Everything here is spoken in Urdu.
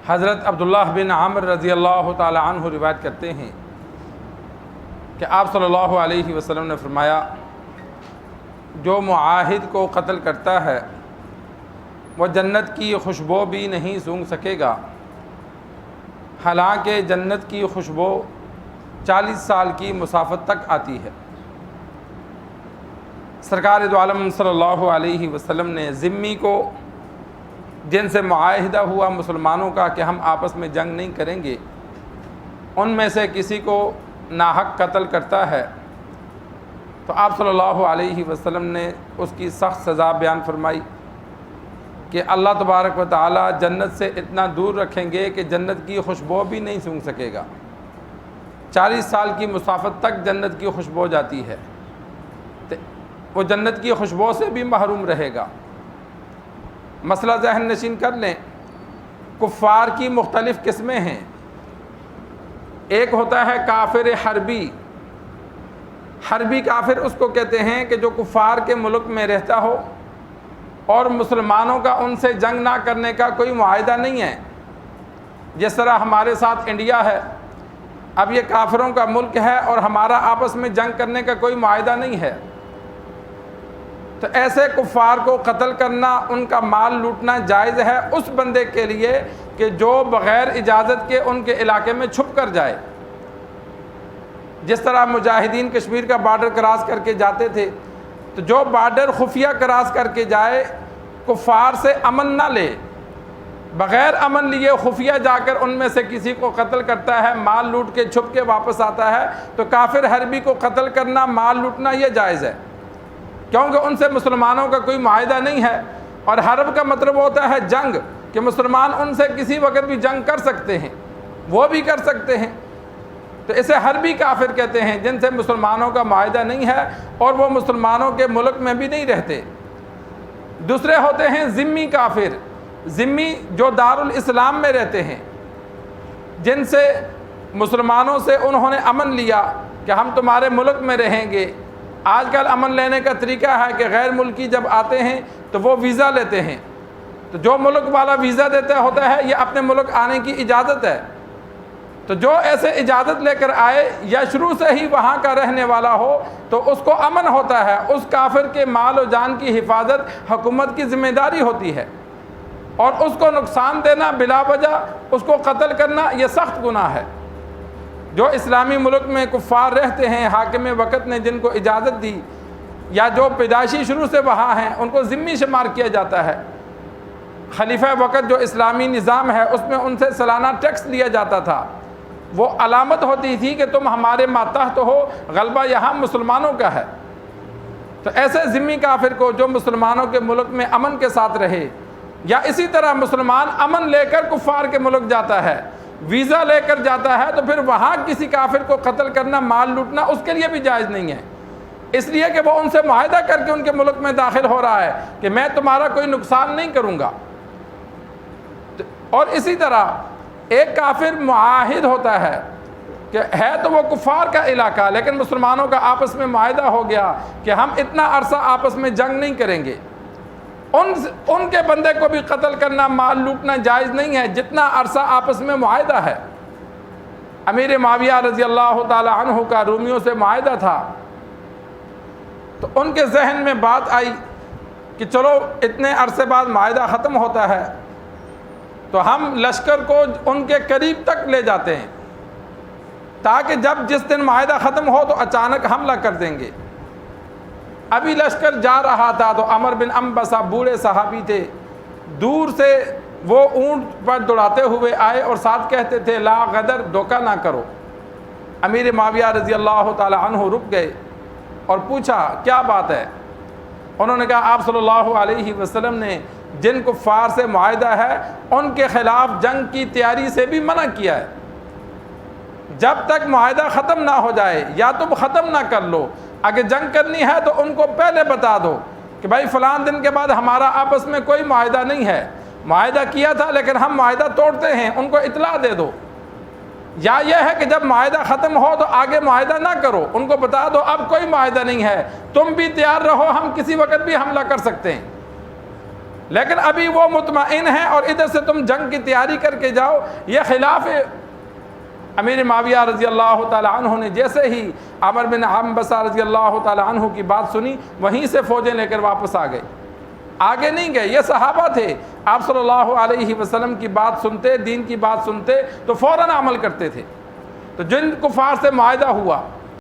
حضرت عبداللہ بن عامر رضی اللہ تعالی عنہ روایت کرتے ہیں کہ آپ صلی اللہ علیہ وسلم نے فرمایا، جو معاہد کو قتل کرتا ہے وہ جنت کی خوشبو بھی نہیں سونگھ سکے گا، حالانکہ جنت کی خوشبو 40 سال کی مسافت تک آتی ہے۔ سرکار دو عالم صلی اللہ علیہ وسلم نے ذمی کو، جن سے معاہدہ ہوا مسلمانوں کا کہ ہم آپس میں جنگ نہیں کریں گے، ان میں سے کسی کو ناحق قتل کرتا ہے تو آپ صلی اللہ علیہ وسلم نے اس کی سخت سزا بیان فرمائی کہ اللہ تبارک و تعالی جنت سے اتنا دور رکھیں گے کہ جنت کی خوشبو بھی نہیں سونگھ سکے گا۔ 40 سال کی مسافت تک جنت کی خوشبو جاتی ہے، وہ جنت کی خوشبو سے بھی محروم رہے گا۔ مسئلہ ذہن نشین کر لیں، کفار کی مختلف قسمیں ہیں۔ ایک ہوتا ہے کافر حربی۔ حربی کافر اس کو کہتے ہیں کہ جو کفار کے ملک میں رہتا ہو اور مسلمانوں کا ان سے جنگ نہ کرنے کا کوئی معاہدہ نہیں ہے، جس طرح ہمارے ساتھ انڈیا ہے، اب یہ کافروں کا ملک ہے اور ہمارا آپس میں جنگ کرنے کا کوئی معاہدہ نہیں ہے، تو ایسے کفار کو قتل کرنا، ان کا مال لوٹنا جائز ہے اس بندے کے لیے کہ جو بغیر اجازت کے ان کے علاقے میں چھپ کر جائے۔ جس طرح مجاہدین کشمیر کا بارڈر کراس کر کے جاتے تھے، تو جو بارڈر خفیہ کراس کر کے جائے، کفار سے امن نہ لے، بغیر امن لیے خفیہ جا کر ان میں سے کسی کو قتل کرتا ہے، مال لوٹ کے چھپ کے واپس آتا ہے، تو کافر حربی کو قتل کرنا، مال لوٹنا یہ جائز ہے، کیونکہ ان سے مسلمانوں کا کوئی معاہدہ نہیں ہے۔ اور حرب کا مطلب ہوتا ہے جنگ، کہ مسلمان ان سے کسی وقت بھی جنگ کر سکتے ہیں، وہ بھی کر سکتے ہیں، تو اسے حربی کافر کہتے ہیں جن سے مسلمانوں کا معاہدہ نہیں ہے اور وہ مسلمانوں کے ملک میں بھی نہیں رہتے۔ دوسرے ہوتے ہیں ذمی کافر۔ ذمی جو دارالاسلام میں رہتے ہیں، جن سے مسلمانوں سے انہوں نے امن لیا کہ ہم تمہارے ملک میں رہیں گے۔ آج کل امن لینے کا طریقہ ہے کہ غیر ملکی جب آتے ہیں تو وہ ویزا لیتے ہیں، تو جو ملک والا ویزا دیتا ہوتا ہے یہ اپنے ملک آنے کی اجازت ہے، تو جو ایسے اجازت لے کر آئے یا شروع سے ہی وہاں کا رہنے والا ہو تو اس کو امن ہوتا ہے، اس کافر کے مال و جان کی حفاظت حکومت کی ذمہ داری ہوتی ہے، اور اس کو نقصان دینا بلا وجہ، اس کو قتل کرنا یہ سخت گناہ ہے۔ جو اسلامی ملک میں کفار رہتے ہیں، حاکم وقت نے جن کو اجازت دی یا جو پیدائشی شروع سے وہاں ہیں، ان کو ذمی شمار کیا جاتا ہے۔ خلیفہ وقت جو اسلامی نظام ہے اس میں ان سے سالانہ ٹیکس لیا جاتا تھا، وہ علامت ہوتی تھی کہ تم ہمارے ماتحت ہو، غلبہ یہاں مسلمانوں کا ہے۔ تو ایسے ذمی کافر کو جو مسلمانوں کے ملک میں امن کے ساتھ رہے، یا اسی طرح مسلمان امن لے کر کفار کے ملک جاتا ہے، ویزا لے کر جاتا ہے، تو پھر وہاں کسی کافر کو قتل کرنا، مال لوٹنا اس کے لیے بھی جائز نہیں ہے، اس لیے کہ وہ ان سے معاہدہ کر کے ان کے ملک میں داخل ہو رہا ہے کہ میں تمہارا کوئی نقصان نہیں کروں گا۔ اور اسی طرح ایک کافر معاہد ہوتا ہے کہ ہے تو وہ کفار کا علاقہ، لیکن مسلمانوں کا آپس میں معاہدہ ہو گیا کہ ہم اتنا عرصہ آپس میں جنگ نہیں کریں گے، ان کے بندے کو بھی قتل کرنا، مال لوٹنا جائز نہیں ہے جتنا عرصہ آپس میں معاہدہ ہے۔ امیر معاویہ رضی اللہ تعالی عنہ کا رومیوں سے معاہدہ تھا، تو ان کے ذہن میں بات آئی کہ چلو اتنے عرصے بعد معاہدہ ختم ہوتا ہے تو ہم لشکر کو ان کے قریب تک لے جاتے ہیں، تاکہ جب جس دن معاہدہ ختم ہو تو اچانک حملہ کر دیں گے۔ ابھی لشکر جا رہا تھا تو عمر بن انبسہ بوڑھے صحابی تھے، دور سے وہ اونٹ پر دوڑاتے ہوئے آئے اور ساتھ کہتے تھے لا غدر، دھوکہ نہ کرو۔ امیر معاویہ رضی اللہ تعالی عنہ رک گئے اور پوچھا کیا بات ہے؟ انہوں نے کہا آپ صلی اللہ علیہ وسلم نے جن کفار سے معاہدہ ہے ان کے خلاف جنگ کی تیاری سے بھی منع کیا ہے، جب تک معاہدہ ختم نہ ہو جائے یا تم ختم نہ کر لو، اگر جنگ کرنی ہے تو ان کو پہلے بتا دو کہ بھائی فلان دن کے بعد ہمارا آپس میں کوئی معاہدہ نہیں ہے، معاہدہ کیا تھا لیکن ہم معاہدہ توڑتے ہیں، ان کو اطلاع دے دو۔ یا یہ ہے کہ جب معاہدہ ختم ہو تو آگے معاہدہ نہ کرو، ان کو بتا دو اب کوئی معاہدہ نہیں ہے، تم بھی تیار رہو، ہم کسی وقت بھی حملہ کر سکتے ہیں۔ لیکن ابھی وہ مطمئن ہیں اور ادھر سے تم جنگ کی تیاری کر کے جاؤ، یہ خلاف امیر معاویہ رضی اللہ تعالیٰ عنہ نے جیسے ہی عمر بن عنبسہ رضی اللہ تعالیٰ عنہ کی بات سنی، وہیں سے فوجیں لے کر واپس آ گئے، آگے نہیں گئے۔ یہ صحابہ تھے، آپ صلی اللہ علیہ وسلم کی بات سنتے، دین کی بات سنتے تو فوراً عمل کرتے تھے۔ تو جن کفار سے معاہدہ ہوا